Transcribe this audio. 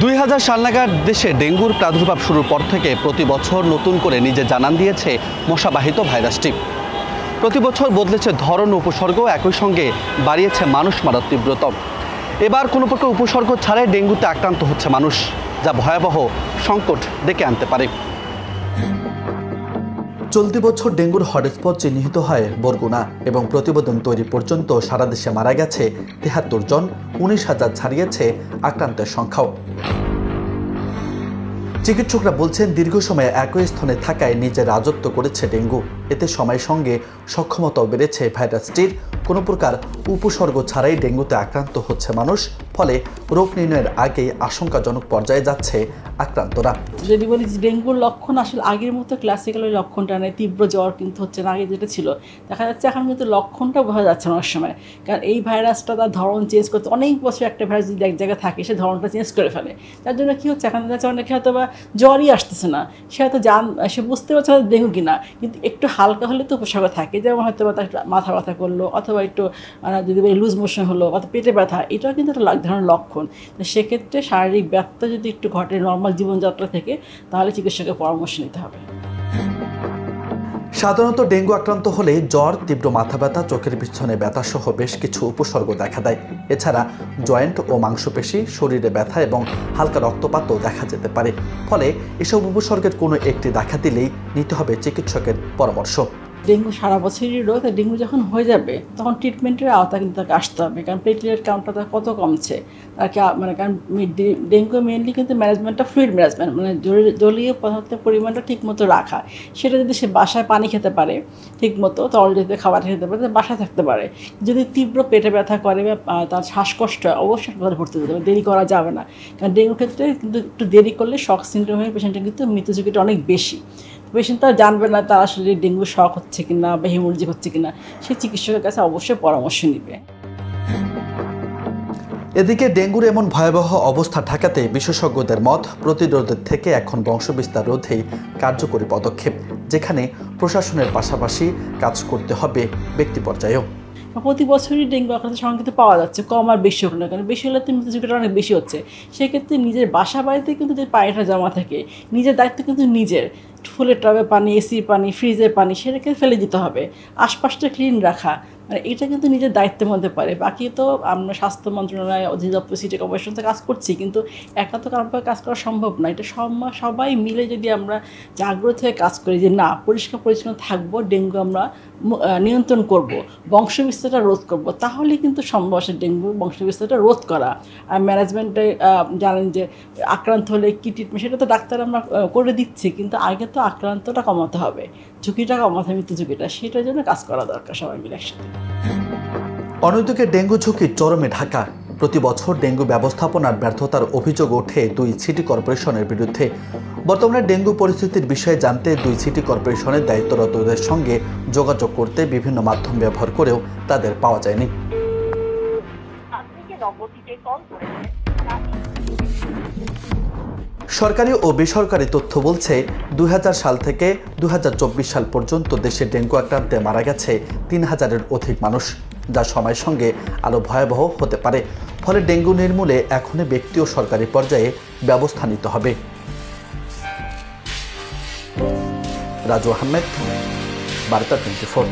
2000 সাল নাগাদ দেশে ডেঙ্গুর প্রাদুর্ভাব শুরুর পর থেকে প্রতি বছর নতুন করে নিজে জানান দিয়েছে মশাবাহিত ভাইরাসটি। প্রতি বছর বদলেছে ধরন ও উপসর্গ, একই সঙ্গে বাড়িয়েছে মানুষ মারার তীব্রতা। এবার কোনো প্রকার উপসর্গ ছাড়াই ডেঙ্গুতে আক্রান্ত হচ্ছে মানুষ, যা ভয়াবহ সংকট ডেকে আনতে পারে। চলতি বছর ডেঙ্গুর হটস্পট চিহ্নিত হয় বরগুনা এবং প্রতিবেদন তৈরি পর্যন্ত সারা দেশে মারা গেছে ৭৩ জন, ১৯,০০০ ছাড়িয়েছে আক্রান্তের সংখ্যাও। চিকিৎসকরা বলছেন দীর্ঘ সময় একই স্থানে থাকায় নিজে রাজত্ব করেছে ডেঙ্গু। এতে সময়ের সঙ্গে সক্ষমতাও বেড়েছে ভাইরাসটির। কোনো প্রকার উপসর্গ ছাড়াই ডেঙ্গুতে আক্রান্ত হচ্ছে মানুষ, ফলে রোগ নির্ণয়ের আগেই আশঙ্কাজনক পর্যায়ে যাচ্ছে আক্রান্তরা। যদি বলি ডেঙ্গুর লক্ষণ আসলে আগের মতো ক্লাসিক্যাল লক্ষণটা নেই, তীব্র জ্বর কিন্তু হচ্ছে না আগে যেটা ছিল। দেখা যাচ্ছে এখন কিন্তু লক্ষণটা বোঝা যাচ্ছে না অনেক সময়, কারণ এই ভাইরাসটা তার ধরন চেঞ্জ করতে অনেক বছর একটা ভাইরাস যদি এক জায়গায় থাকে সে ধরনটা চেঞ্জ করে ফেলে। তার জন্য কী হচ্ছে, এখন যাচ্ছে অনেকে হয়তো বা জ্বরই আসতেছে না, সে হয়তো সে বুঝতে পারছে না ডেঙ্গু কিনা, কিন্তু একটু হালকা হলে তো উপসর্গ থাকে, যেমন হয়তো বা তার মাথা ব্যথা করলো, অথবা একটু যদি বলি লুজ মোশন হলো, অথবা পেটে ব্যথা, এটাও কিন্তু একটা ধরনের লক্ষণ। তো সেক্ষেত্রে শারীরিক ব্যথা যদি একটু ঘটে নর্মাল জীবনযাত্রা থেকে, তাহলে চিকিৎসকের পরামর্শ নিতে হবে। সাধারণত ডেঙ্গু আক্রান্ত হলে জ্বর, তীব্র মাথা ব্যথা, চোখের পিছনে ব্যথা সহ বেশ কিছু উপসর্গ দেখা দেয়। এছাড়া জয়েন্ট ও মাংসপেশি, শরীরে ব্যথা এবং হালকা রক্তপাতও দেখা যেতে পারে। ফলে এসব উপসর্গের কোনো একটি দেখা দিলেই নিতে হবে চিকিৎসকের পরামর্শ। ডেঙ্গু সারা বছরই রোগ, ডেঙ্গু যখন হয়ে যাবে তখন ট্রিটমেন্টের আওতা কিন্তু তাকে আসতে হবে, কারণ প্লেটলেট কাউন্টটা তার কত কমছে তাকে, কারণ ডেঙ্গু মেনলি কিন্তু ম্যানেজমেন্টটা ফ্লুইড ম্যানেজমেন্ট, জলীয় পদার্থের পরিমাণটা ঠিকমতো রাখা। সেটা যদি সে বাসায় পানি খেতে পারে ঠিকমতো, তরল জাতীয় খাবার খেতে পারে, বাসায় থাকতে পারে। যদি তীব্র পেটে ব্যথা করে বা তার শ্বাসকষ্ট হয়, অবশ্যই হাসপাতালে ভর্তি হতে হবে, দেরি করা যাবে না। কারণ ডেঙ্গুর ক্ষেত্রে কিন্তু একটু দেরি করলে শক সিনড্রোমের পেশেন্টের কিন্তু মৃত্যু ঝুঁকিটা অনেক বেশি। পেশেন্ট তারা জানবে না তার আসলে ডেঙ্গু শক হচ্ছে কিনা বা হেমোরেজিক হচ্ছে কিনা, সে চিকিৎসকের কাছে অবশ্যই পরামর্শ নেবে। এদিকে ডেঙ্গুর এমন ভয়াবহ অবস্থা ঠেকাতে বিশেষজ্ঞদের মত, প্রতিরোধের থেকে এখন বংশবিস্তার রোধেই কার্যকরী পদক্ষেপ, যেখানে প্রশাসনের পাশাপাশি কাজ করতে হবে ব্যক্তি পর্যায়েও। প্রতি বছরই ডেঙ্গু আক্রান্তের সংখ্যা কিন্তু পাওয়া যাচ্ছে, কম আর বেশি হলো না, কারণ বেশি হলে তো মৃত্যু ঝুঁকিটা অনেক বেশি হচ্ছে। সেক্ষেত্রে নিজের বাসা বাড়িতে কিন্তু যে পানিটা জমা থাকে, নিজের দায়িত্ব কিন্তু নিজের, ফুলের টবে পানি, এসির পানি, ফ্রিজের পানি সেটাকে ফেলে দিতে হবে, আশপাশটা ক্লিন রাখা, এটা কিন্তু নিজের দায়িত্বের মধ্যে পড়ে। বাকি তো আমরা স্বাস্থ্য মন্ত্রণালয়, অধিদপ্তর, সিটি কর্পোরেশন কাজ করছি, কিন্তু একা তো কারোর কাজ করা সম্ভব না। এটা সবাই মিলে যদি আমরা জাগ্রত হয়ে কাজ করি যে না, পরিষ্কার পরিচ্ছন্ন থাকবো, ডেঙ্গু আমরা নিয়ন্ত্রণ করব, বংশবিস্তারটা রোধ করব, তাহলে কিন্তু সম্ভব আছে ডেঙ্গু বংশবিস্তারটা রোধ করা। আর ম্যানেজমেন্টে জানেন যে আক্রান্ত হলে কী ট্রিটমেন্ট, সেটা তো ডাক্তার আমরা করে দিচ্ছি, কিন্তু আগে তো আক্রান্তটা কমাতে হবে, ঝুঁকিটা কমাতে হবে, মৃত্যু ঝুঁকিটা, সেটার জন্য কাজ করা দরকার সবাই মিলে একসাথে। অন্যদিকে ডেঙ্গু ঝুঁকি চরমে ঢাকা। প্রতি বছর ডেঙ্গু ব্যবস্থাপনার ব্যর্থতার অভিযোগ ওঠে 2 সিটি কর্পোরেশনের বিরুদ্ধে। বর্তমানে ডেঙ্গু পরিস্থিতির বিষয়ে জানতে 2 সিটি কর্পোরেশনের দায়িত্বরতদের সঙ্গে যোগাযোগ করতে বিভিন্ন মাধ্যম ব্যবহার করেও তাদের পাওয়া যায়নি। সরকারি ও বেসরকারি তথ্য বলছে 2000 সাল থেকে 2024 সাল পর্যন্ত দেশে ডেঙ্গু আক্রান্তে মারা গেছে 3000-এর অধিক মানুষ, যা সময়ের সঙ্গে আরও ভয়াবহ হতে পারে। ফলে ডেঙ্গু নির্মূলে এখনই ব্যক্তি ও সরকারি পর্যায়ে ব্যবস্থা নিতে হবে। রাজু আহমেদ, বার্তা 24।